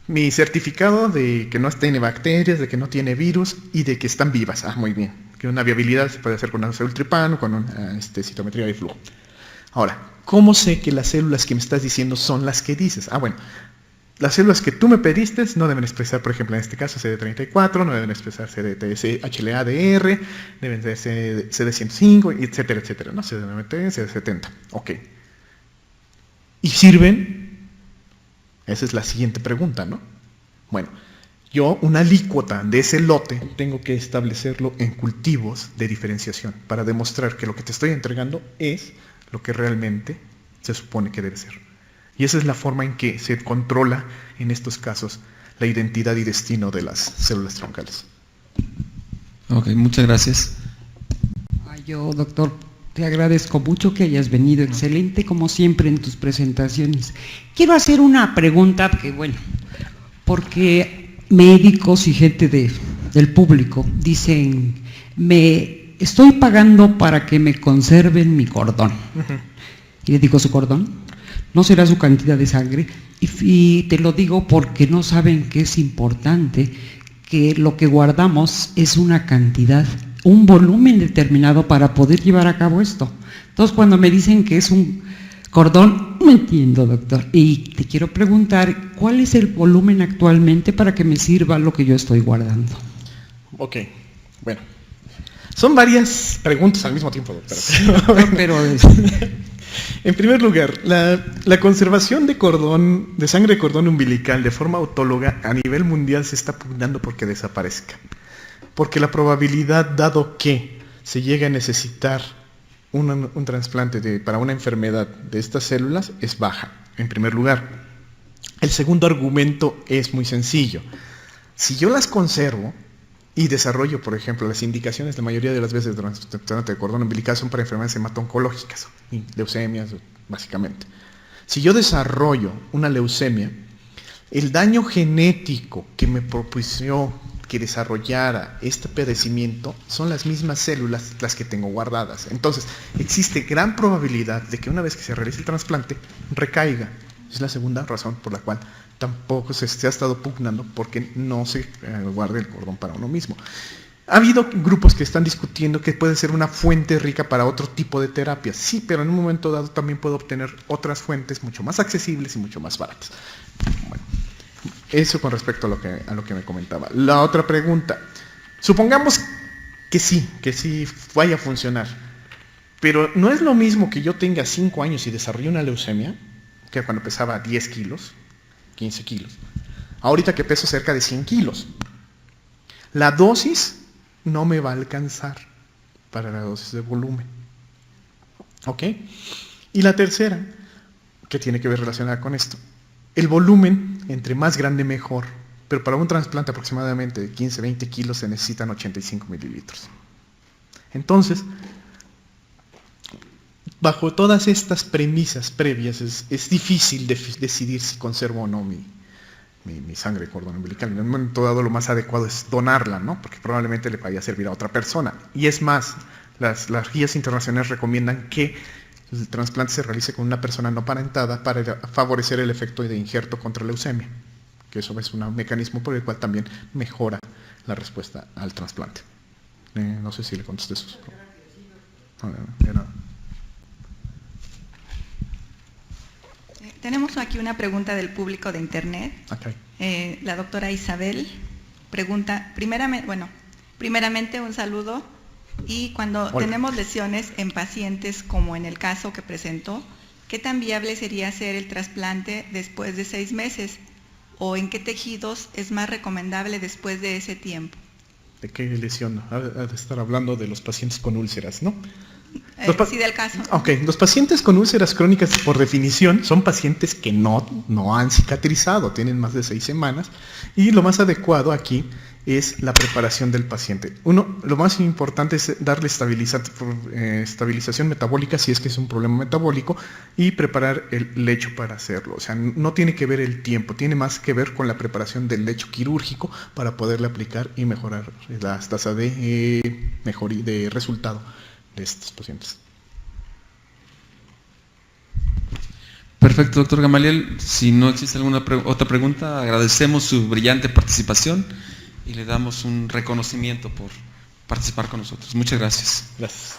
Mi certificado de que no tiene bacterias, de que no tiene virus y de que están vivas. Muy bien. Que una viabilidad se puede hacer con una ultripano, con una citometría de flujo. Ahora, ¿cómo sé que las células que me estás diciendo son las que dices? Bueno, las células que tú me pediste no deben expresar, por ejemplo, en este caso CD34, no deben expresar CDTS, HLA-DR, deben ser CD105, etcétera, etcétera, ¿no? CD90, CD70. Ok. ¿Y sirven? Esa es la siguiente pregunta, ¿no? Bueno, yo una alícuota de ese lote tengo que establecerlo en cultivos de diferenciación para demostrar que lo que te estoy entregando es lo que realmente se supone que debe ser. Y esa es la forma en que se controla en estos casos la identidad y destino de las células troncales. Ok, muchas gracias. Yo, doctor, te agradezco mucho que hayas venido, excelente como siempre en tus presentaciones. Quiero hacer una pregunta, porque médicos y gente del público dicen, me estoy pagando para que me conserven mi cordón. Y le digo, ¿su cordón? ¿No será su cantidad de sangre? Y te lo digo porque no saben que es importante que lo que guardamos es una cantidad, un volumen determinado para poder llevar a cabo esto. Entonces, cuando me dicen que es un cordón, no entiendo, doctor. Y te quiero preguntar, ¿cuál es el volumen actualmente para que me sirva lo que yo estoy guardando? Ok, bueno. Son varias preguntas al mismo tiempo, doctor. Pero en primer lugar, la conservación de sangre de cordón umbilical de forma autóloga a nivel mundial se está pugnando porque desaparezca. Porque la probabilidad, dado que se llegue a necesitar un trasplante para una enfermedad de estas células, es baja, en primer lugar. El segundo argumento es muy sencillo. Si yo las conservo y desarrollo, por ejemplo, las indicaciones, la mayoría de las veces de trasplante de cordón umbilical son para enfermedades hemato-oncológicas, leucemias, básicamente. Si yo desarrollo una leucemia, el daño genético que me propició que desarrollara este padecimiento son las mismas células las que tengo guardadas. Entonces, existe gran probabilidad de que una vez que se realice el trasplante, recaiga. Es la segunda razón por la cual tampoco se ha estado pugnando porque no se guarde el cordón para uno mismo. Ha habido grupos que están discutiendo que puede ser una fuente rica para otro tipo de terapias. Sí, pero en un momento dado también puedo obtener otras fuentes mucho más accesibles y mucho más baratas. Bueno, eso con respecto a lo que me comentaba. La otra pregunta. Supongamos que sí vaya a funcionar. Pero no es lo mismo que yo tenga 5 años y desarrolle una leucemia, que cuando pesaba 10 kilos, 15 kilos. Ahorita que peso cerca de 100 kilos. La dosis no me va a alcanzar para la dosis de volumen. ¿Ok? Y la tercera, que tiene que ver relacionada con esto. El volumen, entre más grande mejor, pero para un trasplante aproximadamente de 15-20 kilos se necesitan 85 mililitros. Entonces, bajo todas estas premisas previas, es difícil decidir si conservo o no mi sangre de cordón umbilical. En un momento dado lo más adecuado es donarla, ¿no? Porque probablemente le vaya a servir a otra persona. Y es más, las guías internacionales recomiendan que el trasplante se realice con una persona no parentada para favorecer el efecto de injerto contra leucemia, que eso es un mecanismo por el cual también mejora la respuesta al trasplante. No sé si le contesté eso. Tenemos aquí una pregunta del público de internet. Okay. La doctora Isabel pregunta, primeramente un saludo, y cuando Hola. tenemos lesiones en pacientes como en el caso que presentó, ¿qué tan viable sería hacer el trasplante después de 6 meses? ¿O en qué tejidos es más recomendable después de ese tiempo? ¿De qué lesión? Ha de estar hablando de los pacientes con úlceras, ¿no? Sí, del caso. Ok, los pacientes con úlceras crónicas, por definición, son pacientes que no han cicatrizado, tienen más de 6 semanas, y lo más adecuado aquí es la preparación del paciente. Lo más importante es darle estabilización metabólica si es que es un problema metabólico, y preparar el lecho para hacerlo. O sea, no tiene que ver el tiempo, tiene más que ver con la preparación del lecho quirúrgico para poderle aplicar y mejorar las tasas de resultado de estos pacientes. Perfecto, doctor Gamaliel. Si no existe alguna otra pregunta, agradecemos su brillante participación y le damos un reconocimiento por participar con nosotros. Muchas gracias. Gracias.